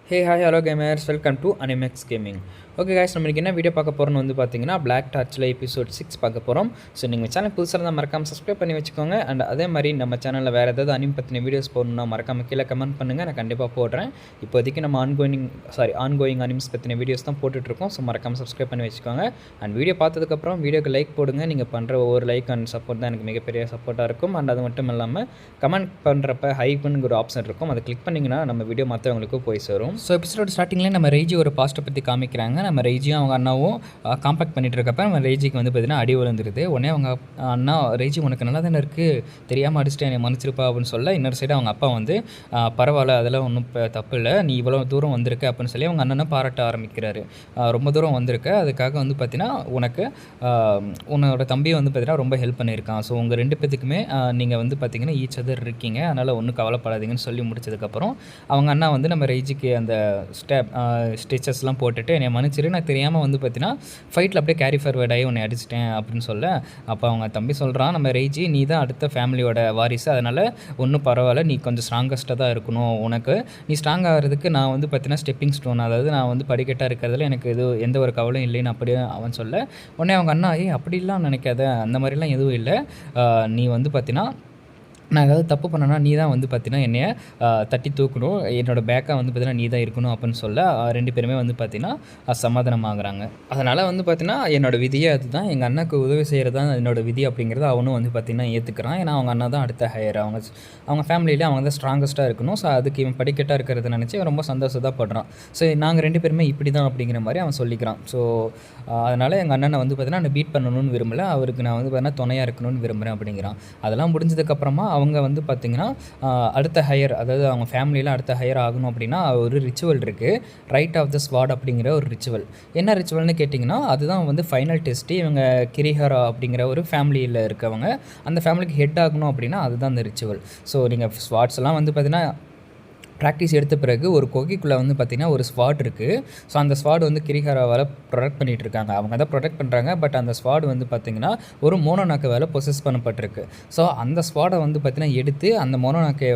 Hey hi hello gamers welcome to Animex gaming. Okay guys, நம்மளுக்கு என்ன video பார்க்க போகிறோன்னு வந்து பார்த்தீங்கன்னா பிளாக் டார்ச்சில் எபிசோட் 6 பார்க்க போகிறோம். ஸோ நீங்கள் சேனல் புதுசாக இருந்தால் மறக்காமல் சப்ஸ்கிரைப் பண்ணி வச்சுக்கோங்க. அண்ட் அதே மாதிரி நம்ம சேனலில் வேறு ஏதாவது அனிம் பற்றின வீடியோஸ் போடணுன்னா மறக்காமல் கீழே கமெண்ட் பண்ணுங்கள், நான் கண்டிப்பாக போடுறேன். இப்போதைக்கு நம்ம ஆன்கோயிங் அனிம்ஸ் பற்றின வீடியோஸ் தான் போட்டுட்ருக்கோம். ஸோ மறக்காமல் சப்ஸ்கிரைப் பண்ணி வச்சுக்கோங்க. அண்ட் வீடியோ பார்த்ததுக்கப்புறம் வீடியோக்கு லைக் போடுங்க. நீங்கள் பண்ணுற ஒவ்வொரு லைக் அண்ட் சப்போர்ட் தான் எனக்கு மிகப்பெரிய சப்போர்ட்டாக இருக்கும். அண்ட் அது மட்டும் இல்லாமல் கமெண்ட் பண்ணுறப்ப ஹைப்புன்னு ஒரு ஆப்ஷன் இருக்கும், அதை கிளிக் பண்ணிங்கன்னா நம்ம வீடியோ மற்றவங்களுக்கு போய் சேரும். ஸோ எபிசோட் ஸ்டார்டிங்லேயே நம்ம ரெய்ஜி ஒரு பாஸ்ட்டை பற்றி காமிக்கிறாங்க. நம்ம ரெய்ஜியும் அவங்க அண்ணாவும் காம்பேக்ட் பண்ணிட்டு இருக்கப்ப நம்ம ரெய்ஜிக்கு வந்து பார்த்தீங்கன்னா அடி விழுந்துருது. உடனே அவங்க அண்ணா, ரெய்ஜி உனக்கு நல்லா தானே இருக்குது, தெரியாமல் அடிச்சுட்டு என்னை மன்னிச்சிருப்பா அப்படின்னு சொல்ல, இன்னொரு சைடு அவங்க அப்பா வந்து பரவாயில்ல, அதெல்லாம் ஒன்றும் தப்பு இல்லை, நீ இவ்வளோ தூரம் வந்திருக்க அப்படின்னு சொல்லி அவங்க அண்ணனை பாராட்ட ஆரம்பிக்கிறாரு. ரொம்ப தூரம் வந்திருக்க, அதுக்காக வந்து பார்த்தீங்கன்னா உனக்கு உன்னோட தம்பியை வந்து பார்த்தீங்கன்னா ரொம்ப ஹெல்ப் பண்ணியிருக்கான். ஸோ உங்கள் ரெண்டு பேத்துக்குமே நீங்கள் வந்து பார்த்தீங்கன்னா ஈச் அதர் இருக்கீங்க, அதனால் ஒன்றும் கவலைப்படாதீங்கன்னு சொல்லி முடிச்சதுக்கப்புறம் அவங்க அண்ணா வந்து நம்ம ரெய்ஜிக்கு அந்த ஸ்டிச்சஸ்லாம் போட்டுட்டு என்னை மன்னிச்சிரு, நான் தெரியாமல் வந்து பார்த்தீங்கன்னா ஃபைட்டில் அப்படியே கேரி ஃபார்வர்ட் ஆகி உன்னை அடிச்சிட்டேன் அப்படின்னு சொல்ல, அப்போ அவங்க தம்பி சொல்கிறான், நம்ம ரெய்ஜி நீ தான் அடுத்த ஃபேமிலியோட வாரிசு, அதனால் ஒன்றும் பரவாயில்ல, நீ கொஞ்சம் ஸ்ட்ராங்கஸ்ட்டாக தான் இருக்கணும், உனக்கு நீ ஸ்ட்ராங் ஆகிறதுக்கு நான் வந்து பார்த்தீங்கன்னா ஸ்டெப்பிங் ஸ்டோன், அதாவது நான் வந்து படிக்கட்டாக இருக்கிறதுல எனக்கு எந்த ஒரு கவலையும் இல்லைன்னு அப்படியே அவன் சொல்ல, உடனே அவங்க அண்ணா அப்படிலாம் நினைக்காத, அந்த மாதிரிலாம் எதுவும் இல்லை, நீ வந்து பார்த்தீங்கன்னா நான் ஏதாவது தப்பு பண்ணேன்னா நீ தான் வந்து பார்த்தீங்கன்னா என்னைய தட்டி தூக்கணும், என்னோடய பேக்காக வந்து பார்த்தீங்கன்னா நீ தான் இருக்கணும் அப்படின்னு சொல்ல, ரெண்டு பேருமே வந்து பார்த்தீங்கன்னா சமாதானம் ஆகுறாங்க. அதனால் வந்து பார்த்தீங்கன்னா என்னோடய விதியே அதுதான், எங்கள் அண்ணாக்கு உதவி செய்கிறது தான் என்னோடய விதி அப்படிங்கிறத அவனும் வந்து பார்த்தீங்கன்னா ஏற்றுக்கிறான். ஏன்னா அவங்க அண்ணா தான் அடுத்த ஹையர், அவங்க ஃபேமிலியில் அவங்க தான் ஸ்ட்ராங்கஸ்ட்டாக இருக்கணும். ஸோ அதுக்கு இவன் படிக்கட்டாக இருக்கிறத நினச்சி ரொம்ப சந்தோஷம் படுறான். ஸோ நாங்கள் ரெண்டு பேருமே இப்படி தான் அப்படிங்கிற மாதிரி அவன் சொல்லிக்கிறான். ஸோ அதனால் எங்கள் அண்ணனை வந்து பார்த்தீங்கன்னா நான் பீட் பண்ணணும்னு விரும்பலை, அவருக்கு நான் வந்து பார்த்தீங்கன்னா துணையாக இருக்கணும்னு விரும்புகிறேன் அப்படிங்கிறான். அதெல்லாம் முடிஞ்சதுக்கப்புறமா அவங்க வந்து பார்த்திங்கன்னா அடுத்த ஹையர், அதாவது அவங்க ஃபேமிலியில் அடுத்த ஹையர் ஆகணும் அப்படின்னா ஒரு ரிச்சுவல் இருக்குது, ரைட் ஆஃப் த ஸ்வாட் அப்படிங்கிற ஒரு ரிச்சுவல். என்ன ரிச்சுவல்னு கேட்டிங்கன்னா அதுதான் வந்து ஃபைனல் டெஸ்ட்டு. இவங்க கிரிஹரா அப்படிங்கிற ஒரு ஃபேமிலியில் இருக்கவங்க அந்த ஃபேமிலிக்கு ஹெட் ஆகணும் அப்படின்னா அதுதான் அந்த ரிச்சுவல். ஸோ நீங்கள் ஸ்வாட்ஸ் எல்லாம் வந்து பார்த்திங்கன்னா ப்ராக்டிஸ் எடுத்த பிறகு ஒரு கொகைக்குள்ளே வந்து பார்த்திங்கன்னா ஒரு ஸ்வாட் இருக்குது. ஸோ அந்த ஸ்வாட் வந்து கிரிஹராவால் ப்ரொடெக்ட் பண்ணிகிட்டு இருக்காங்க, அவங்க தான் ப்ரொடெக்ட் பண்ணுறாங்க. பட் அந்த ஸ்வாட் வந்து பார்த்திங்கன்னா ஒரு மோனோநாக்காவால் பொசஸ் பண்ணப்பட்டிருக்கு. ஸோ அந்த ஸ்வாடை வந்து பார்த்திங்கன்னா எடுத்து அந்த மோனோநாக்கையை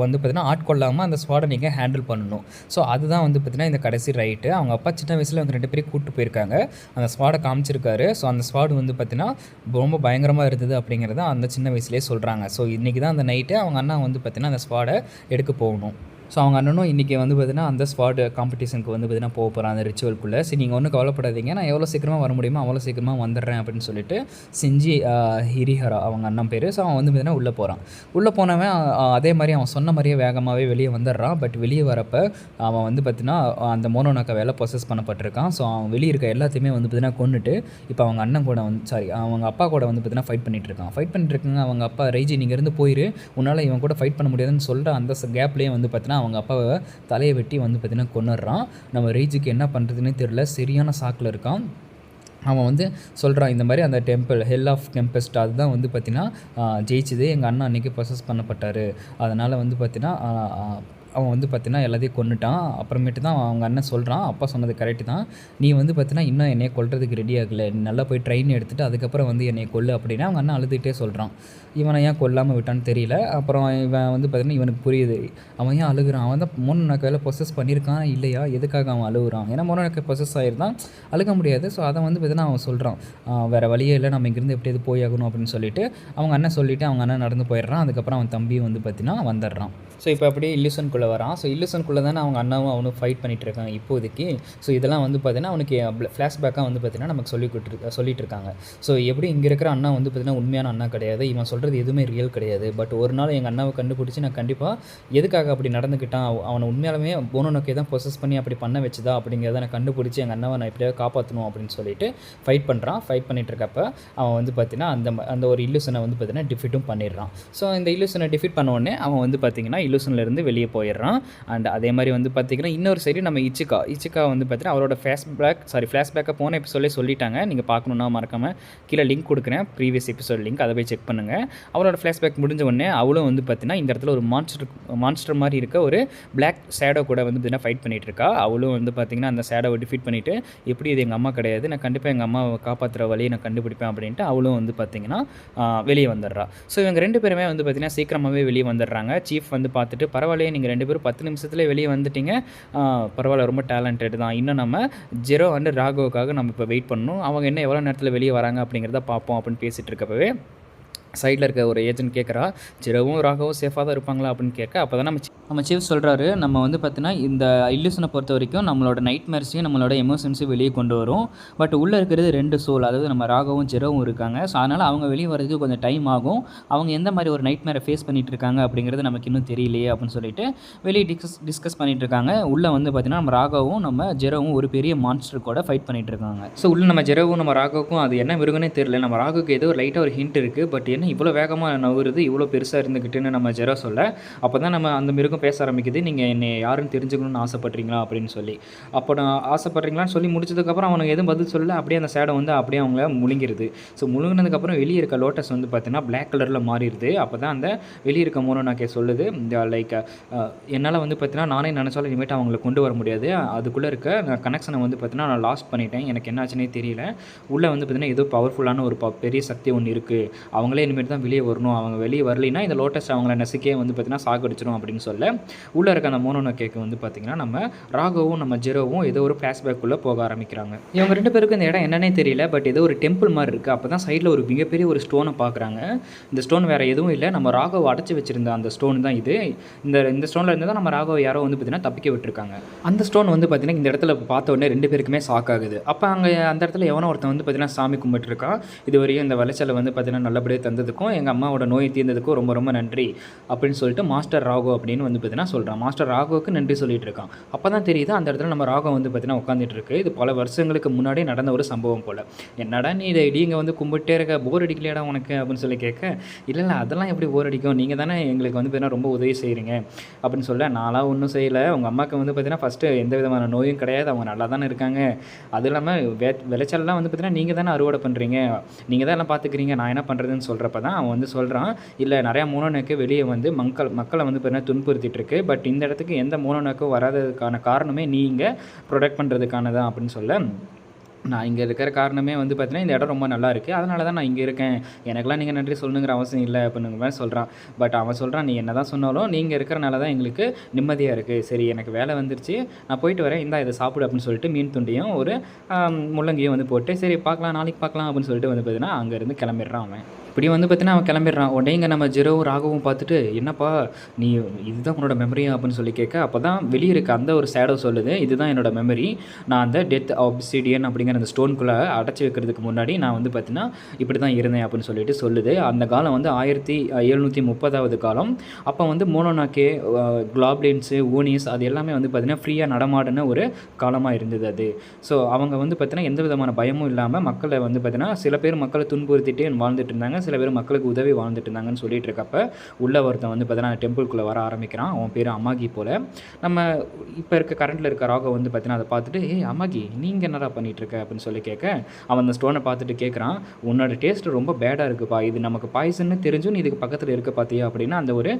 வந்து பார்த்திங்கன்னா ஆட்கொள்ளாமல் அந்த ஸ்வாடை நீங்கள் ஹேண்டில் பண்ணணும். ஸோ அதுதான் வந்து பார்த்திங்கன்னா இந்த கடைசி ரைட்டு. அவங்க அப்பா சின்ன வயசில் வந்து ரெண்டு பேரும் கூப்பிட்டு போயிருக்காங்க, அந்த ஸ்வாடை காமிச்சிருக்காரு. ஸோ அந்த ஸ்வாட் வந்து பார்த்திங்கன்னா ரொம்ப பயங்கரமாக இருந்தது அப்படிங்கிறத அந்த சின்ன வயசுலேயே சொல்கிறாங்க. ஸோ இன்றைக்கி தான் அந்த நைட்டு அவங்க அண்ணா வந்து பார்த்திங்கன்னா அந்த ஸ்வாடை எடுக்க போகணும். ஸோ அவங்க அண்ணனும் இன்றைக்கி வந்து பார்த்திங்கன்னா அந்த ஸ்வாட் காம்படிஷனுக்கு வந்து பார்த்திங்கன்னா போக போகிறான் அந்த ரிச்சுவல்குள்ளே. சரி நீங்கள் ஒன்றும் கவலைப்படாதீங்க, நான் எவ்வளோ சீக்கிரமாக வர முடியுமோ அவ்வளோ சீக்கிரமாக வந்துடுறேன் அப்படின்னு சொல்லிட்டு செஞ்சு ஹிரிஹரா அவங்க அண்ணன் பேர். ஸோ அவன் வந்து பார்த்திங்கன்னா உள்ளே போகிறான். உள்ளே போனவன் அதே மாதிரி அவன் சொன்ன மாதிரியே வேகமாகவே வெளியே வந்துடுறான். பட் வெளியே வரப்போ அவன் வந்து பார்த்திங்கன்னா அந்த மோனோநாக்கா வேலை ப்ரொசஸ் பண்ணப்பட்டிருக்கான். ஸோ அவன் வெளியே இருக்க எல்லாத்தையுமே வந்து பார்த்திங்கன்னா கொண்டுட்டு இப்போ அவங்க அண்ணன் கூட வந்து அவங்க அப்பா கூட வந்து பார்த்திங்கன்னா ஃபைட் பண்ணிட்டு இருக்காங்க. அவங்க அப்பா ரெய்ஜி நீங்கள் இருந்து போயிரு, உன்னால் இவன் கூட ஃபைட் பண்ண முடியாதுன்னு சொல்லிட்டு அந்த கேப்லேயே வந்து பார்த்திங்கன்னா அவங்க அப்பாவை தலையை வெட்டி வந்து பார்த்திங்கன்னா கொன்னுடுறான். நம்ம ரெய்ஜிக்கு என்ன பண்ணுறதுன்னே தெரியல, சரியான சாக்கில் இருக்கான். அவன் வந்து சொல்கிறான், இந்த மாதிரி அந்த டெம்பிள் ஹெல் ஆஃப் டெம்பெஸ்ட் அதுதான் வந்து பார்த்திங்கன்னா ஜெயிச்சுது, எங்கள் அண்ணா அன்றைக்கி ப்ரொசஸ் பண்ணப்பட்டார், அதனால் வந்து பார்த்திங்கன்னா அவன் வந்து பார்த்திங்கன்னா எல்லாத்தையும் கொன்னுட்டான். அப்புறமேட்டு தான் அவங்க அண்ணன் சொல்கிறான், அப்பா சொன்னது கரெக்டு தான், நீ வந்து பார்த்திங்கன்னா இன்னும் என்னையை கொல்றதுக்கு ரெடி ஆகலை, நல்லா போய் ட்ரெயின் எடுத்துகிட்டு அதுக்கப்புறம் வந்து என்னை கொல்லு அப்படின்னா அவங்க அண்ணன் அழுதுகிட்டே சொல்கிறான். இவனை ஏன் கொல்லாமல் விட்டான்னு தெரியல. அப்புறம் இவன் வந்து பார்த்திங்கன்னா இவனுக்கு புரியுது, அவன் ஏன் அழுகுறான், அவன் தான் மோனோநாக்காவில் ப்ரொசஸ் பண்ணியிருக்கான் இல்லையா, எதுக்காக அவன் அழுகுறான், ஏன்னா மோனோநாக்கா ப்ரொசஸ் ஆகிருந்தான், அழுக முடியாது. ஸோ அதை வந்து பார்த்திங்கன்னா அவன் சொல்கிறான், வேறு வழியே இல்லை, நம்ம இங்கேருந்து எப்படியாவது போய் ஆகணும் அப்படின்னு சொல்லிட்டு அவங்க அண்ணன் சொல்லிவிட்டு அவங்க அண்ணன் நடந்து போயிடுறான். அதுக்கப்புறம் அவன் தம்பியும் வந்து பார்த்திங்கன்னா வந்துடுறான். ஸோ இப்போ அப்படியே இல்லூஷனுக்குள்ளே வரான். ஸோ இல்லூஷனுக்குள்ளே தானே அவங்க அண்ணாவும் அவனும் ஃபைட் பண்ணிகிட்டு இருக்காங்க இப்போதைக்கு. ஸோ இதெல்லாம் வந்து பார்த்திங்கன்னா அவனுக்கு ஃப்ளாஷ்பேக்காக வந்து பார்த்திங்கன்னா நமக்கு சொல்லிட்டு இருக்காங்க. ஸோ எப்படி இங்கே இருக்கிற அண்ணா வந்து பார்த்திங்கன்னா உண்மையான அண்ணா கிடையாது, இவன் சொல்கிறது எதுவுமே ரியல் கிடையாது. பட் ஒரு நாள் எங்கள் அண்ணாவை கண்டுபிடிச்சி நான் கண்டிப்பாக எதுக்காக அப்படி நடந்துக்கிட்டான், அவனை உண்மையாலுமே மோனோநாக்கை தான் ப்ரொசஸ் பண்ணி அப்படி பண்ண வச்சுதா அப்படிங்கிறத நான் கண்டுபிடிச்சி எங்கள் அண்ணாவை நான் எப்படியாவது காப்பாற்றணும் அப்படின்னு சொல்லிட்டு ஃபைட் பண்ணுறான். ஃபைட் பண்ணிகிட்டு இருக்கப்ப அவன் வந்து பார்த்திங்கன்னா அந்த ஒரு இல்லூஷனை வந்து பார்த்திங்கன்னா டிஃபீட்டும் பண்ணிடுறான். ஸோ இந்த இல்லூஷனை டிஃபீட் பண்ண உடனே அவன் வந்து பார்த்திங்கன்னா இல்லூஷன்லேருந்து வெளியே போயிடுறான். அண்ட் அதே மாதிரி வந்து பார்த்திங்கன்னா இன்னொரு சைடு நம்ம இச்சிகா வந்து பார்த்திங்கன்னா அவரோட ஃப்ளாஷ்பேக்கை போன எபிசோட்லேயே சொல்லிட்டாங்க. நீங்கள் பார்க்கணுன்னா மறக்காமல் கீழே லிங்க் கொடுக்குறேன், ப்ரீவியஸ் எபிசோட் லிங்க், அதை போய் செக் பண்ணுங்கள். அவரோட ஃப்ளாஷ்பேக் முடிஞ்ச உடனே அவளும் வந்து பார்த்திங்கன்னா இந்த இடத்துல ஒரு மான்ஸ்டர் மாதிரி இருக்க ஒரு பிளாக் ஷேடோ கூட வந்து பார்த்திங்கன்னா ஃபைட் பண்ணிகிட்டு இருக்கா. அவளும் வந்து பார்த்திங்கன்னா அந்த ஷேடோவை டிஃபீட் பண்ணிவிட்டு எப்படி இது எங்கள் அம்மா கிடையாது, நான் கண்டிப்பாக எங்கள் அம்மாவை காப்பாற்றுற வழியை நான் கண்டுபிடிப்பேன் அப்படின்ட்டு அவளும் வந்து பார்த்திங்கன்னா வெளியே வந்துடுறா. ஸோ இவங்க ரெண்டு பேருமே வந்து பார்த்திங்கன்னா சீக்கிரமாகவே வெளியே வந்துடுறாங்க. சீஃப் வந்து பார்த்துட்டு பரவாயில்லையே நீங்கள் 2 பேரும் 10 நிமிஷத்துலேயே வெளியே வந்துட்டீங்க, பரவாயில்ல, ரொம்ப டேலண்டட் தான். இன்னும் நம்ம ஜெரோ அண்ட் ராகவுக்காக நம்ம இப்போ வெயிட் பண்ணணும். அவங்க என்ன எவ்வளோ நேரத்தில் வெளியே வராங்க அப்படிங்கிறத பார்ப்போம் அப்படின்னு பேசிகிட்டு இருக்கப்பவே சைடில் இருக்க ஒரு ஏஜென்ட் கேட்குறா, ஜெரோவும் ராகவும் சேஃபாக தான் இருப்பாங்களா அப்படின்னு கேட்க, அப்போ தான் நம்ம சீஃப் சொல்கிறாரு, நம்ம வந்து பார்த்தீங்கன்னா இந்த இல்லூஷனை பொறுத்த வரைக்கும் நம்மளோட நைட் மேர்ஸையும் நம்மளோட எமோஷன்ஸையும் வெளியே கொண்டு வரும். பட் உள்ளே இருக்கிறது 2 சோல், அதாவது நம்ம ராகவும் ஜெரோவும் இருக்காங்க. ஸோ அதனால் அவங்க வெளியே வரதுக்கு கொஞ்சம் டைம் ஆகும். அவங்க எந்த மாதிரி ஒரு நைட் மேரை ஃபேஸ் பண்ணிகிட்டு இருக்காங்க அப்படிங்கிறது நமக்கு இன்னும் தெரியலையே அப்படின்னு சொல்லிட்டு வெளியே டிஸ்கஸ் பண்ணிகிட்டு இருக்காங்க. உள்ளே வந்து பார்த்தீங்கன்னா நம்ம ராகவும் நம்ம ஜெரோவும் ஒரு பெரிய மான்ஸ்டர் கூட ஃபைட் பண்ணிகிட்டு இருக்காங்க. ஸோ உள்ளே நம்ம ஜெரோவும் நம்ம ராகவுக்கும் அது என்ன மிருகனே தெரியல. நம்ம ராகுக்கு ஏதோ லைட்டாக ஒரு ஹிண்ட் இருக்குது, பட் என்ன இவ்வளோ வேகமாக நவுறுது, இவ்வளோ பெருசாக இருந்துக்கிட்டுன்னு நம்ம ஜெரோ சொல்ல, அப்போ தான் நம்ம அந்த மிருகம் பேச ஆரம்பிக்குது, நீங்கள் என்னை யாருன்னு தெரிஞ்சுக்கணும்னு ஆசைப்பட்றீங்களா அப்படின்னு சொல்லி. அப்போ நான் ஆசைப்பட்றீங்களான்னு சொல்லி முடிச்சதுக்கப்புறம் அவனுக்கு எதுவும் பதில் சொல்ல, அப்படியே அந்த சேடை வந்து அப்படியே அவங்கள முழுங்கிருது. ஸோ முழுங்கினதுக்கப்புறம் வெளியே இருக்க லோட்டஸ் வந்து பார்த்தீங்கன்னா பிளாக் கலரில் மாறிடுது. அப்போ தான் அந்த வெளியே இருக்க மோனோனோகே சொல்லுது, லைக் என்னால் வந்து பார்த்தீங்கன்னா நானே நினச்சாலும் இனிமேட்டு அவங்களை கொண்டு வர முடியாது, அதுக்குள்ளே இருக்க கனெக்ஷனை வந்து பார்த்தீங்கன்னா நான் லாஸ்ட் பண்ணிட்டேன், எனக்கு என்ன ஆச்சுன்னே தெரியல, உள்ளே வந்து பார்த்தீங்கன்னா ஏதோ பவர்ஃபுல்லான ஒரு பெரிய சக்தி ஒன்று இருக்குது, அவங்களே இனிமேட்டு தான் வெளியே வரணும், அவங்க வெளியே வரலைன்னா இந்த லோட்டஸ் அவங்கள நெசுக்கே வந்து பார்த்தீங்கன்னா சாகடிச்சிடும் அப்படின்னு சொல்ல, உள்ளே இருக்க அந்த மோனோனோகேக்கு வந்து பார்த்தீங்கன்னா நம்ம ராகவும் நம்ம ஜெரோவும் ஏதோ ஒரு ஃப்ளாஷ்பேக்குள்ளே போக ஆரம்பிக்கிறாங்க. இவங்க 2 பேருக்கும் இந்த இடம் என்னன்னே தெரியல, பட் ஏதோ ஒரு டெம்பிள் மாதிரி இருக்குது. அப்போ தான் சைடில் ஒரு மிகப்பெரிய ஒரு ஸ்டோனை பார்க்குறாங்க. இந்த ஸ்டோன் வேறு எதுவும் இல்லை, நம்ம ராகவை அடைச்சி வச்சிருந்த அந்த ஸ்டோன் தான் இது. இந்த ஸ்டோனில் இருந்து தான் நம்ம ராகவை யாரோ வந்து பார்த்தீங்கன்னா தப்பிக்க விட்டுருக்காங்க. அந்த ஸ்டோன் வந்து பார்த்தீங்கன்னா இந்த இடத்துல பார்த்த உடனே 2 பேருக்குமே ஷாக் ஆகுது. அப்போ அங்கே அந்த இடத்துல எவனோ ஒருத்தன் வந்து பார்த்தீங்கன்னா சாமி கும்பிட்டுருக்கான், இது வரையும் இந்த விளைச்சலை வந்து பார்த்தீங்கன்னா நல்லபடியாக தந்ததுக்கும் எங்கள் அம்மாவோட நோய் தீர்ந்ததுக்கும் ரொம்ப ரொம்ப நன்றி அப்படின்னு சொல்லிட்டு மாஸ்டர் ராகோ அப்படின்னு வந்து பார்த்தீங்கன்னா சொல்கிறான். மாஸ்டர் ராகோவுக்கு நன்றி சொல்லிட்டு இருக்கான். அப்போ தான் தெரியுது அந்த இடத்துல நம்ம ராகோ வந்து பார்த்தீங்கன்னா உட்காந்துட்டு இருக்கு. இது பல வருஷங்களுக்கு முன்னாடி நடந்த ஒரு சம்பவம் போல். என்னடா நீ இதை இங்கே வந்து கும்பிட்டே இருக்க, போர் அடிக்கலையாடா உனக்கு அப்படின்னு சொல்லி கேட்க, இல்லை அதெல்லாம் எப்படி போர் அடிக்கும், நீங்கள் தானே எங்களுக்கு வந்து பார்த்தீங்கன்னா ரொம்ப உதவி செய்கிறீங்க அப்படின்னு சொல்ல, நான்லாம் ஒன்றும் செய்யலை, உங்கள் அம்மாவுக்கு வந்து பார்த்தீங்கன்னா ஃபஸ்ட்டு எந்த விதமான நோயும் கிடையாது, அவங்க நல்லா தானே இருக்காங்க, அது இல்லாமல் விளைச்சல்லாம் வந்து பார்த்தீங்கன்னா நீங்கள் தானே அறுவடை பண்ணுறீங்க, நீங்கள் தான் எல்லாம் பார்த்துக்கிறீங்க, நான் என்ன பண்ணுறதுன்னு சொல்கிறப்ப தான் அவன் வந்து சொல்கிறான், இல்லை நிறையா மோனோனோக்கு வெளியே வந்து மக்களை வந்து பார்த்தீங்கன்னா துன்புறுத்திட்டு இருக்கு, பட் இந்த இடத்துக்கு எந்த மோனோனோக்கும் வராததுக்கான காரணமே நீங்கள் ப்ரொடெக்ட் பண்ணுறதுக்கான தான் அப்படின்னு சொல்ல, நான் இங்கே இருக்கிற காரணமே வந்து பார்த்தீங்கன்னா இந்த இடம் ரொம்ப நல்லா இருக்குது, அதனால தான் நான் இங்கே இருக்கேன், எனக்கெல்லாம் நீங்கள் நன்றி சொல்லணுங்கிற அவசியம் இல்லை அப்படிங்கிற மாதிரி சொல்கிறான். பட் அவன் சொல்கிறான், நீ என்ன தான் சொன்னாலும் நீங்கள் இருக்கிறனால தான் எங்களுக்கு நிம்மதியாக இருக்குது, சரி எனக்கு வேலை வந்துருச்சு, நான் போயிட்டு வரேன், இந்தா இதை சாப்பிடு அப்படின்னு சொல்லிட்டு மீன் துண்டியும் ஒரு முள்ளங்கியும் வந்து போட்டு, சரி பார்க்கலாம் நாளைக்கு பார்க்கலாம் அப்படின்னு சொல்லிட்டு வந்து பார்த்தீங்கன்னா அங்கேருந்து கிளம்பிடுறான். அவன் இப்படி வந்து பார்த்தீங்கன்னா அவன் கிளம்பிடுறான். உடனே இங்கே நம்ம ஜெரோவும் ராகவும் பார்த்துட்டு, என்னப்பா நீ இதுதான் உன்னோட மெமரியா அப்படின்னு சொல்லி கேட்க, அப்போ தான் வெளியே இருக்க அந்த ஒரு சேடோ சொல்லுது, இதுதான் என்னோட மெமரி, நான் அந்த டெத் ஆப்சிடியன் அப்படிங்கிற அந்த ஸ்டோனுக்குள்ளே அடைச்சி வைக்கிறதுக்கு முன்னாடி நான் வந்து பார்த்தீங்கன்னா இப்படி தான் இருந்தேன் அப்படின்னு சொல்லிட்டு சொல்லுது. அந்த காலம் வந்து 1730 காலம். அப்போ வந்து மோனோனோகே, குளாப்லின்ஸு, ஊனிஸ் அது எல்லாமே வந்து பார்த்திங்கன்னா ஃப்ரீயாக நடமாடின ஒரு காலமாக இருந்தது அது. ஸோ அவங்க வந்து பார்த்திங்கன்னா எந்த விதமான பயமும் இல்லாமல் மக்களை வந்து பார்த்திங்கன்னா சில பேர் மக்களை துன்புறுத்திட்டு வாழ்ந்துட்டு இருந்தாங்க, சில பேர் மக்களுக்கு உதவி வாழ்ந்துட்டு இருந்தாங்கன்னு சொல்லிட்டு இருக்கப்ப உள்ள ஒருத்தன் வந்து பார்த்தீங்கன்னா டெம்பிள்குள்ளே வர ஆரம்பிக்கிறான். அவன் பேர் அமாகி போல். நம்ம இப்போ இருக்க கரண்டில் இருக்க ராகவ் வந்து பார்த்தீங்கன்னா அதை பார்த்துட்டு, அமாகி நீங்கள் என்னடா பண்ணிகிட்டு இருக்க அப்படின்னு சொல்லி கேட்க, அவன் அந்த ஸ்டோனை பார்த்துட்டு கேட்குறான், உன்னோட டேஸ்ட் ரொம்ப பேடாக இருக்குப்பா, இது நமக்கு பாய்சன்னு தெரிஞ்சும் நீ இதுக்கு பக்கத்தில் இருக்க பார்த்தியா அப்படின்னா அந்த ஒரு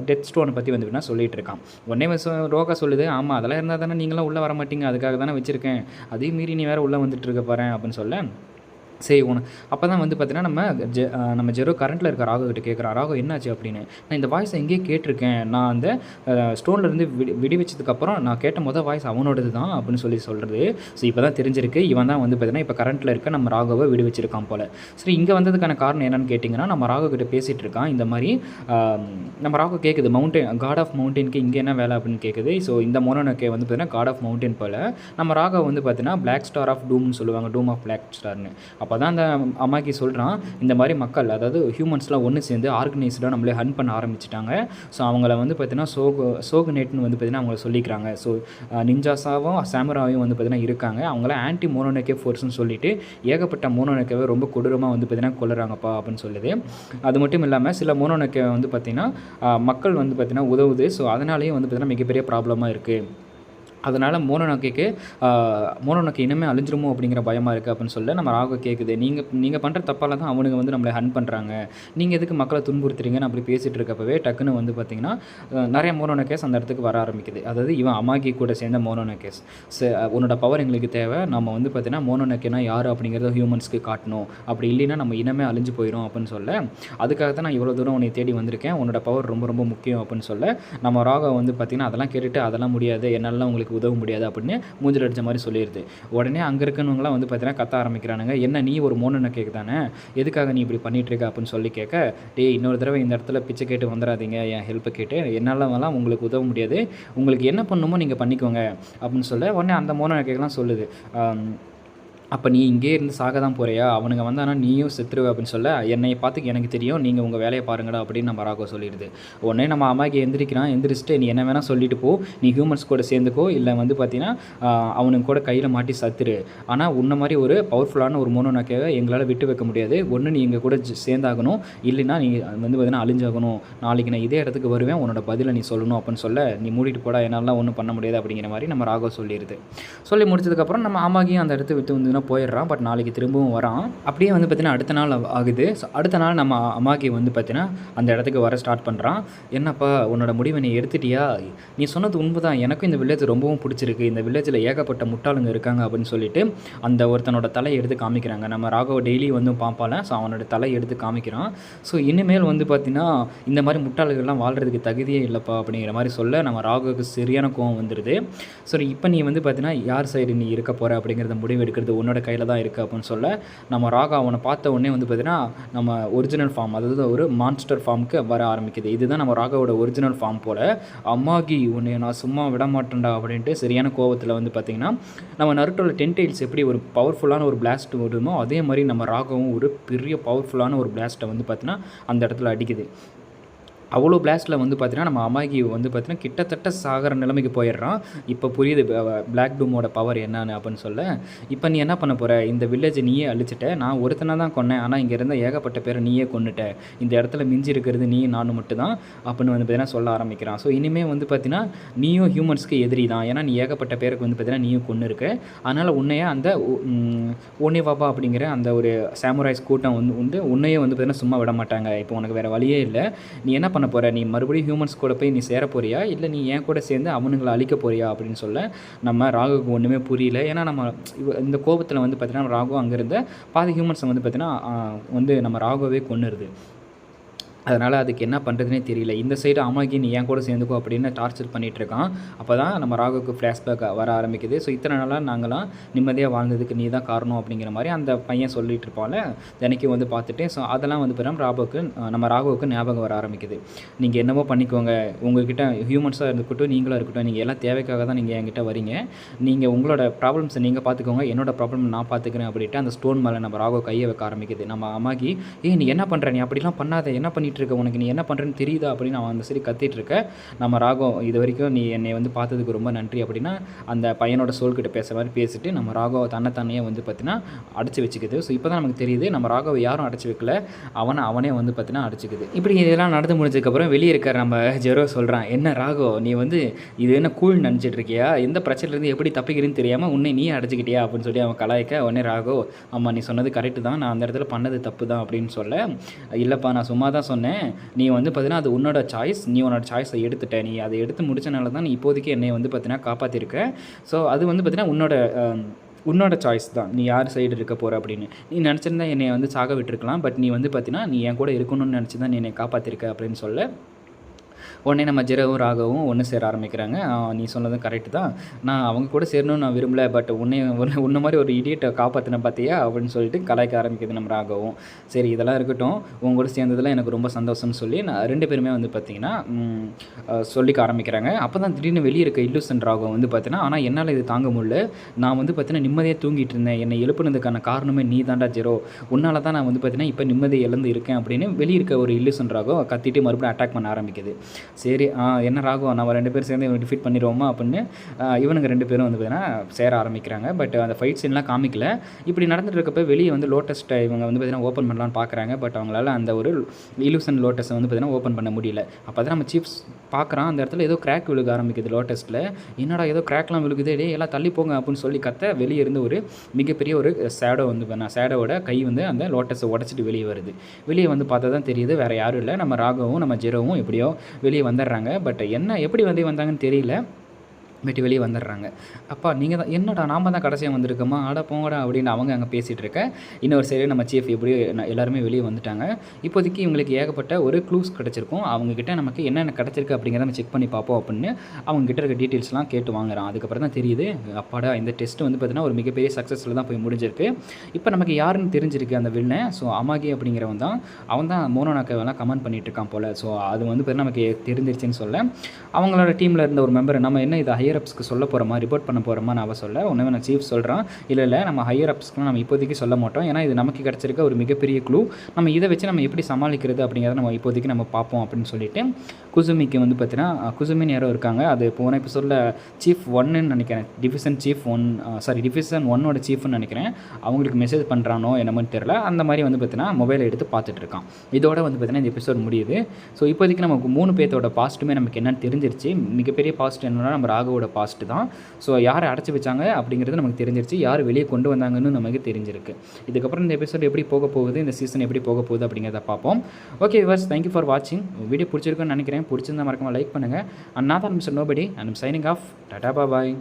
டெத் ஸ்டோனை பற்றி வந்து சொல்லிட்டு இருக்கான். உடனே ரோகா சொல்லுது, ஆமாம் அதெல்லாம் இருந்தால் தானே நீங்களாம் உள்ளே வர மாட்டீங்க, அதுக்காக தானே வச்சுருக்கேன், அதையும் மீறி நீ வேறு உள்ளே வந்துட்டு இருக்க பாரு அப்படின்னு சொல்ல, சரி அப்போ தான் வந்து பார்த்தீங்கன்னா நம்ம ஜெரோ கரண்ட்டில் இருக்க ராகுகிட்ட கேட்குறான், ராகு என்னாச்சு அப்படின்னு. நான் இந்த வாய்ஸை எங்கேயே கேட்டிருக்கேன், நான் அந்த ஸ்டோன்லேருந்து விடுவிச்சதுக்கப்புறம் நான் கேட்ட வாய்ஸ் அவனோடது தான் அப்படின்னு சொல்கிறது. ஸோ இப்போ தான் தெரிஞ்சிருக்கு, இவன் தான் வந்து பார்த்தீங்கன்னா இப்போ கரண்ட்டில் இருக்க நம்ம ராகுவை விடுவிச்சிருக்கான் போல். சரி, இங்கே வந்ததுக்கான காரணம் என்னென்னு கேட்டிங்கன்னா, நம்ம ராகுகிட்ட பேசிகிட்டு இருக்கான். இந்த மாதிரி நம்ம ராகு கேட்குது, மவுண்டன் காட் ஆஃப் மவுண்டனுக்கு இங்கே என்ன வேலை அப்படின்னு கேட்குது. ஸோ இந்த மோனோனோகே வந்து பார்த்தீங்கன்னா காட் ஆஃப் மவுண்டன் போல், நம்ம ராகு வந்து பார்த்தீங்கன்னா பிளாக் ஸ்டார் ஆஃப் டூம்னு சொல்லுவாங்க, டூம் ஆஃப் பிளாக் ஸ்டார்னு. அப்போ தான் அந்த அமாகி சொல்கிறான், இந்த மாதிரி மக்கள் அதாவது ஹியூமன்ஸ்லாம் ஒன்று சேர்ந்து ஆர்கனைஸ்டாக நம்மளே ஹன் பண்ண ஆரம்பிச்சிட்டாங்க. ஸோ அவங்கள வந்து பார்த்தீங்கன்னா சோகுனேட்னு வந்து பார்த்தீங்கன்னா அவங்கள சொல்லிக்கிறாங்க. ஸோ நிஞ்சாஸாவும் சாமுராயும் வந்து பார்த்தீங்கன்னா இருக்காங்க, அவங்கள ஆன்டி மோனோனோகே ஃபோர்ஸ்னு சொல்லிட்டு ஏகப்பட்ட மோனோனோகேவை ரொம்ப கொடூரமாக வந்து பார்த்தீங்கன்னா கொல்லுறாங்கப்பா அப்படின்னு சொல்லுது. அது மட்டும் இல்லாமல் சில மோனோனோகே வந்து பார்த்தீங்கன்னா மக்கள் வந்து பார்த்தீங்கன்னா உதவுது. ஸோ அதனாலேயும் வந்து பார்த்தீங்கன்னா மிகப்பெரிய ப்ராப்ளமாக இருக்குது அதனால் மோனோனோக்கி இனிமேல் அழிஞ்சிருமோ அப்படிங்கிற பயமாக இருக்குது அப்படின்னு சொல்ல நம்ம ராகு கேட்குது. நீங்கள் பண்ணுற தப்பால் தான் அவனுங்க வந்து நம்மளை ஹன் பண்ணுறாங்க, நீங்கள் எதுக்கு மக்களை துன்புறுத்துறீங்கன்னு அப்படி பேசிகிட்டு இருக்கப்பவே டக்குன்னு வந்து பார்த்திங்கன்னா நிறைய மோனோனோக்கேஸ் அந்த இடத்துக்கு வர ஆரம்பிக்குது. அதாவது இவன் அமாகி கூட சேர்ந்த மோனோனோக்கேஸ். உன்னோட பவர் எங்களுக்கு தேவை, நம்ம வந்து பார்த்திங்கன்னா மோனோனோக்கேனா யார் அப்படிங்கிறத ஹியூமன்ஸ்க்கு காட்டணும், அப்படி இல்லைன்னா நம்ம இனமே அழிஞ்சு போயிடும் அப்படின்னு சொல்ல, அதுக்காக தான் நான் இவ்வளோ தூரம் உன்னை தேடி வந்திருக்கேன், உன்னோட பவர் ரொம்ப ரொம்ப முக்கியம் அப்படின்னு சொல்ல, நம்ம ராகு வந்து பார்த்திங்கன்னா அதெல்லாம் கேட்டுட்டு அதெல்லாம் முடியாது, என்னால் உங்களுக்கு உதவ முடியாது அப்படின்னு மூஞ்சில் அடித்த மாதிரி சொல்லிடுது. உடனே அங்கே இருக்கவங்களாம் வந்து பார்த்தீங்கன்னா கத்த ஆரம்பிக்கிறானுங்க. என்ன நீ ஒரு மோனோனோக்கே தானே, எதுக்காக நீ இப்படி பண்ணிகிட்ருக்க அப்படின்னு சொல்லி கேட்க, டேய் இன்னொரு தடவை இந்த இடத்துல பிச்சை கேட்டு வந்துடாதீங்க, என் ஹெல்ப்பை கேட்டு, என்னாலலாம் உங்களுக்கு உதவ முடியாது, உங்களுக்கு என்ன பண்ணணுமோ நீங்கள் பண்ணிக்கோங்க அப்படின்னு சொல்ல, உடனே அந்த மோனோனோக்கேலாம் சொல்லுது, அப்போ நீ இங்கே இருந்து சாக தான் போகிறியா, அவனுங்க வந்தானா நீயும் செத்துருவே அப்படின்னு சொல்ல, என்னை பார்த்து எனக்கு தெரியும், நீங்கள் உங்கள் வேலையை பாருங்கடா அப்படின்னு நம்ம ராகோ சொல்லிடுது. உடனே நம்ம அம்மாக்கி எந்திரிச்சிட்டு நீ என்ன வேணால் சொல்லிட்டு போ, நீ ஹியூமன்ஸ் கூட சேர்ந்துக்கோ, இல்லை வந்து பார்த்தீங்கன்னா அவனுங்க கூட கையில் மாட்டி சத்துரு, ஆனால் உன்ன மாதிரி ஒரு பவர்ஃபுல்லான ஒரு மோனோனோக்கேவை எங்களால் விட்டு வைக்க முடியாது, ஒன்று நீ எங்கள் கூட சேர்ந்தாகணும், இல்லைன்னா நீ வந்து பார்த்தீங்கன்னா அழிஞ்சாகணும், நாளைக்கு நான் இதே இடத்துக்கு வருவேன், உன்னோட பதிலை நீ சொல்லணும் அப்படின்னு சொல்ல, நீ மூடிட்டு போடா, என்னாலாம் ஒன்றும் பண்ண முடியாது அப்படிங்கிற மாதிரி நம்ம ராகோ சொல்லிடுது. சொல்லி முடிச்சதுக்கப்புறம் நம்ம அம்மாக்கியும் அந்த இடத்த விட்டு வந்து போயிடுறான். பட் நாளைக்கு திரும்பவும் வரான். அப்படியே வந்து பார்த்தீங்கன்னா அடுத்த நாள் ஆகுது. ஸோ அடுத்த நாள் நம்ம அம்மாக்கி வந்து பார்த்தீங்கன்னா அந்த இடத்துக்கு வர ஸ்டார்ட் பண்ணுறான். என்னப்பா உன்னோட முடிவை நீ எடுத்துட்டியா, நீ சொன்னது உண்மை தான், எனக்கும் இந்த வில்லேஜ் ரொம்பவும் பிடிச்சிருக்கு, இந்த வில்லேஜில் ஏகப்பட்ட முட்டாளுங்க இருக்காங்க அப்படின்னு சொல்லிட்டு அந்த ஒருத்தனோட தலையை எடுத்து காமிக்கிறாங்க. நம்ம ராகவ டெய்லி வந்து பார்ப்பால, ஸோ அவனோட தலையை எடுத்து காமிக்கிறான். ஸோ இனிமேல் வந்து பார்த்தீங்கன்னா இந்த மாதிரி முட்டாளுகள்லாம் வாழ்கிறதுக்கு தகுதியே இல்லைப்பா அப்படிங்கிற மாதிரி சொல்ல, நம்ம ராகுவுக்கு சரியான கோவம் வந்துடுது. ஸோ இப்போ நீ வந்து பார்த்தீங்கன்னா யார் சைடு நீ இருக்க போகிற அப்படிங்கிறத முடிவு எடுக்கிறது உன்னோட கையில் தான் இருக்குது அப்படின்னு சொல்ல, நம்ம ராகா அவனை பார்த்த உடனே வந்து பார்த்தீங்கன்னா நம்ம ஒரிஜினல் ஃபார்ம், அதாவது ஒரு மான்ஸ்டர் ஃபார்முக்கு வர ஆரம்பிக்குது. இதுதான் நம்ம ராகாவோட ஒரிஜினல் ஃபார்ம் போல். அம்மாகி உன்னை நான் சும்மா விட மாட்டேன்டா அப்படின்ட்டு சரியான கோவத்தில் வந்து பார்த்திங்கன்னா நம்ம நருட்டோவில் 10 டைல்ஸ் எப்படி ஒரு பவர்ஃபுல்லான ஒரு பிளாஸ்ட் வருமோ அதே மாதிரி நம்ம ராகவும் ஒரு பெரிய பவர்ஃபுல்லான ஒரு பிளாஸ்ட்டை வந்து பார்த்திங்கன்னா அந்த இடத்துல அடிக்குது. அவ்வளோ பிளாஸ்ட்டில் வந்து பார்த்தீங்கன்னா நம்ம அமாகி வந்து பார்த்தீங்கன்னா கிட்டத்தட்ட சாகிற நிலைமைக்கு போயிடுறான். இப்போ புரியுது பிளாக் டூமோட பவர் என்னன்னு அப்படின்னு சொல்ல, இப்போ நீ என்ன பண்ண போகிற, இந்த வில்லேஜை நீயே அழிச்சிட்ட, நான் ஒருத்தனை தான் கொன்னேன், ஆனால் இங்கே இருந்த ஏகப்பட்ட பேரை நீயே கொன்னுட்ட, இந்த இடத்துல மிஞ்சி இருக்கிறது நீ நானும் மட்டும் தான் அப்படின்னு வந்து பார்த்தீங்கன்னா சொல்ல ஆரம்பிக்கிறான். ஸோ இனிமேல் வந்து பார்த்தீங்கன்னா நீயும் ஹியூமன்ஸ்க்கு எதிரி தான், ஏன்னா நீ ஏகப்பட்ட பேருக்கு வந்து பார்த்தீங்கன்னா நீயும் கொன்று இருக்க, அதனால் உன்னையே அந்த ஓனேவாபா அப்படிங்கிற அந்த ஒரு சாமுராய்ஸ் கூட்டம் வந்து உன்னையே வந்து பார்த்தீங்கன்னா சும்மா விட மாட்டாங்க. இப்போ உனக்கு வேறு வழியே இல்லை, நீ என்ன பண்ண போகிற, நீ மறுபடியும் ஹியூமன்ஸ் கூட போய் நீ சேர போறியா, இல்லை நீ என் கூட சேர்ந்து அவனுங்களை அழிக்க போறியா அப்படின்னு சொல்ல, நம்ம ராகுவுக்கு ஒன்றுமே புரியல. ஏன்னா நம்ம இந்த கோபத்தில் வந்து பார்த்தீங்கன்னா ராகு அங்கே இருந்த பாதி ஹியூமன்ஸை வந்து பார்த்தீங்கன்னா வந்து நம்ம ராகுவே கொன்னுருது. அதனால் அதுக்கு என்ன பண்ணுறதுனே தெரியல. இந்த சைடு அமாகி நீ என் கூட சேர்ந்துக்கோ அப்படின்னு டார்ச்சர் பண்ணிகிட்ருக்கான். அப்போ தான் நம்ம ராகுவுக்கு ஃப்ளாஷ்பேக் வர ஆரம்பிக்குது. ஸோ இத்தனை நாளாக நாங்களாம் நிம்மதியாக வாழ்ந்ததுக்கு நீ தான் காரணம் அப்படிங்கிற மாதிரி அந்த பையன் சொல்லிகிட்டு இருப்பால தினைக்கும் வந்து பார்த்துட்டு. ஸோ அதெல்லாம் வந்து பார்த்தீங்கன்னா நம்ம ராகுவுக்கு ஞாபகம் வர ஆரம்பிக்குது. நீங்கள் என்னவோ பண்ணிக்கோங்க, உங்கள்கிட்ட ஹியூமன்ஸாக இருக்கட்டும் நீங்களும் இருக்கட்டும், நீங்கள் எல்லாம் தேவைக்காக தான் நீங்கள் என்கிட்ட வரீங்க, நீங்கள் உங்களோட ப்ராப்ளம்ஸை நீங்கள் பார்த்துக்கோங்க, என்னோட ப்ராப்ளம் நான் பார்த்துக்கிறேன் அப்படின்ட்டு அந்த ஸ்டோன் மேலே நம்ம ராகு கையை வைக்க ஆரம்பிக்குது. நம்ம அமாகி நீ என்ன பண்ணுற, நீ அப்படிலாம் பண்ணாத, என்ன பண்ணி இருக்க, உனக்கு நீ என்ன பண்ணுறேன்னு தெரியுதா அப்படின்னு அவன் அந்த சரி கத்திட்டு இருக்க. நம்ம ராகம் இது வரைக்கும் நீ என்னை வந்து பார்த்ததுக்கு ரொம்ப நன்றி அப்படின்னா அந்த பையனோட சோல்கிட்ட பேச மாதிரி பேசிட்டு நம்ம ராகவை தன்னைத்தானே வந்து பார்த்தீங்கன்னா அடைச்சி வச்சுக்குது. ஸோ இப்போ தான் நமக்கு தெரியுது நம்ம ராகவை யாரும் அடைச்சி வைக்கல, அவனே வந்து பார்த்தீங்கன்னா அடைச்சிக்குது. இப்படி இதெல்லாம் நடந்து முடிஞ்சதுக்கப்புறம் வெளியே இருக்கிற நம்ம ஜெரோ சொல்கிறான், என்ன ராகோ நீ வந்து இது என்ன கூழ் நினச்சிட்டு இருக்கியா, எந்த பிரச்சனைலேருந்து எப்படி தப்பிக்கிறேன்னு தெரியாமல் உன்னை நீ அடைச்சிக்கிட்டியா அப்படின்னு சொல்லி அவன் கலாய்க்க, உடனே ராகோ ஆமாம் நீ சொன்னது கரெக்டு தான், நான் அந்த இடத்துல பண்ணது தப்பு தான் அப்படின்னு சொல்ல, இல்லைப்பா நான் சும்மா தான் சொன்னேன், நீ வந்து பார்த்தீங்கன்னா அது உன்னோட சாய்ஸ், நீ உன்னோட சாய்ஸை எடுத்துட்ட, நீ அதை எடுத்து முடிச்சனால தான் நீ இப்போதைக்கு என்னை வந்து பார்த்தீங்கன்னா காப்பாற்றிருக்க. ஸோ அது வந்து பார்த்தீங்கன்னா உன்னோட சாய்ஸ் தான், நீ யார் சைடு இருக்க போகிற அப்படின்னு. நீ நினச்சிருந்தா என்னை வந்து சாக விட்டுருக்கலாம், பட் நீ வந்து பார்த்தீங்கன்னா நீ என் கூட இருக்கணும்னு நினச்சி தான் நீ என்னை காப்பாற்றிருக்க அப்படின்னு சொல்ல, உடனே நம்ம ஜெரவும் ராகவும் ஒன்று சேர ஆரம்பிக்கிறாங்க. நீ சொன்னதும் கரெக்டு தான், நான் அவங்க கூட சேரணும்னு நான் விரும்பல, பட் உன்ன மாதிரி ஒரு இடியட்டை காப்பாற்றின பார்த்தியா அப்படின்னு சொல்லிட்டு கலாய்க்க ஆரம்பிக்குது நம்ம ராகவும். சரி இதெல்லாம் இருக்கட்டும், உங்க கூட சேர்ந்ததில் எனக்கு ரொம்ப சந்தோஷம்னு சொல்லி நான் 2 பேருமே வந்து பார்த்திங்கன்னா சொல்லிக்க ஆரம்பிக்கிறாங்க. அப்போ தான் திடீர்னு வெளியே இருக்க இல்லூசன் ராகம் வந்து பார்த்தீங்கன்னா, ஆனால் என்னால் இது தாங்க முடியல, நான் வந்து பார்த்தீங்கன்னா நிம்மதியாக தூங்கிட்டு இருந்தேன், என்னை எழுப்புனதுக்கான காரணமே நீ தாண்டா ஜெரோ, உன்னால் தான் நான் வந்து பார்த்தீங்கன்னா இப்போ நிம்மதியை இழந்து இருக்கேன் அப்படின்னு வெளியே இருக்க ஒரு இல்லூசன் ராகம் கத்திட்டு மறுபடியும் அட்டாக் பண்ண ஆரம்பிக்குது. சரி என்ன ராகுவம் நம்ம 2 பேரும் சேர்ந்து இவங்க டிஃபீட் பண்ணிடுவோமா அப்படின்னு இவனுங்க 2 பேரும் வந்து பார்த்தீங்கன்னா சேர ஆரம்பிக்கிறாங்க. பட் அந்த ஃபைட் சீன்லாம் காமிக்கல. இப்படி நடந்துட்டு இருக்கப்போ வெளியே வந்து லோட்டஸ்ட்டை இவங்க வந்து பார்த்தீங்கன்னா ஓப்பன் பண்ணலான்னு பார்க்குறாங்க. பட் அவங்களால அந்த ஒரு இலூசன் லோட்டஸை வந்து பார்த்தீங்கன்னா ஓப்பன் பண்ண முடியல. அப்போ தான் நம்ம சீஃப் பார்க்குறான், அந்த இடத்துல ஏதோ கிராக் விழுக ஆரம்பிக்குது லோட்டஸில். என்னடா ஏதோ கிராக்லாம் விழுகுது, டே எல்லாம் தள்ளி போங்க அப்படின்னு சொல்லி வெளியே இருந்து ஒரு மிகப்பெரிய ஒரு ஷேடோ வந்து ஷேடோவோட கை வந்து அந்த லோட்டஸை உடச்சிட்டு வெளியே வருது. வெளியே வந்து பார்த்தா தான் தெரியுது வேறு யாரும் இல்லை, நம்ம ராகவும் நம்ம ஜெரோவும் எப்படியோ வெளியே வந்துடுறாங்க. பட் எப்படி வந்தாங்கன்னு தெரியல. வெட்டி வெளியே வந்துடுறாங்க. அப்பா நீங்கள் தான் என்னடா நாம தான் கடைசியாக வந்திருக்கோமா, ஆடா போங்கடா அப்படின்னு அவங்க அங்கே பேசிகிட்டு இருக்க. இன்னொரு சைடு நம்ம சீஃப் எப்படியோ எல்லாருமே வெளியே வந்துட்டாங்க. இப்போதைக்கு இவங்களுக்கு ஏகப்பட்ட ஒரு க்ளூஸ் கிடச்சிருக்கும். அவங்கக்கிட்ட நமக்கு என்னென்ன கிடச்சிருக்கு அப்படிங்கிறத நம்ம செக் பண்ணி பார்ப்போம் அப்படின்னு அவங்ககிட்ட இருக்க டீட்டெயில்ஸ்லாம் கேட்டு வாங்குறான். அதுக்கப்புறம் தான் தெரியுது, அப்பாடா இந்த டெஸ்ட் வந்து பார்த்தீங்கன்னா ஒரு மிகப்பெரிய சக்ஸஸில் தான் போய் முடிஞ்சிருக்கு. இப்போ நமக்கு யாருன்னு தெரிஞ்சிருக்கு அந்த வில்லை. ஸோ அமாகி அப்படிங்கிறவன் தான், அவன் தான் மோனோனாக்கெல்லாம் கமெண்ட் பண்ணிட்டு இருக்கான் போல். ஸோ அது வந்து பார்த்தீங்கன்னா நமக்கு தெரிஞ்சிருச்சுன்னு சொல்ல, அவங்களோட டீமில் இருந்த ஒரு மெம்பர் நம்ம என்ன இது ஹையர் அப்ஸ்க்கு சொல்ல போகிறோமா, ரிப்போர்ட் பண்ண போகிறோமா நான் சொல்ல ஒன்றுமே நான் சீஃப் சொல்கிறான். இல்லை நம்ம ஹையர் அப்ஸ்க்குலாம் நம்ம இப்போதைக்கு சொல்ல மாட்டோம், ஏன்னா இது நமக்கு கிடச்சிருக்க ஒரு மிகப்பெரிய க்ளூ. நம்ம இதை வச்சு நம்ம எப்படி சமாளிக்கிறது அப்படிங்கிறத நம்ம இப்போதைக்கு நம்ம பார்ப்போம் அப்படின்னு சொல்லிட்டு குசுமிக்கு வந்து பார்த்தீங்கன்னா குசுமின்னு யாரோ இருக்காங்க. அது போன எபிசோடில் சீஃப் 1ன்னு நினைக்கிறேன், டிவிஷன் 1ஓட சீஃப்னு நினைக்கிறேன். அவங்களுக்கு மெசேஜ் பண்ணுறானோ என்னமோன்னு தெரில. அந்த மாதிரி வந்து பார்த்தீங்கன்னா மொபைலை எடுத்து பார்த்துட்டு இருக்கான். இதோட வந்து பார்த்தீங்கன்னா இந்த எபிசோட் முடியுது. ஸோ இப்போதைக்கு நமக்கு 3 பேர்த்தோட பாஸ்ட்டுமே நமக்கு என்னென்னு தெரிஞ்சிருச்சு. மிகப்பெரிய பாஸ்ட் என்னன்னா நம்ம ராகுவோட பாஸ்ட்டு தான். ஸோ யாரை அடைச்சி வச்சாங்க அப்படிங்கிறது நமக்கு தெரிஞ்சிருச்சு, யார் வெளியே கொண்டு வந்தாங்கன்னு நமக்கு தெரிஞ்சிருக்கு. இதுக்கப்புறம் இந்த எபிசோட் எப்படி போக போகுது, இந்த சீசன் எப்படி போக போகுது அப்படிங்கிறத பார்ப்போம். ஓகே வியூவர்ஸ், தேங்க்யூ ஃபார் வாட்சிங். வீடியோ பிடிச்சிருக்குன்னு நினைக்கிறேன். பிடிச்சிருந்தா மறக்காம லைக் பண்ணுங்கள். அண்ட் நான் தான் mister nobody, and I'm signing off. Tata bye.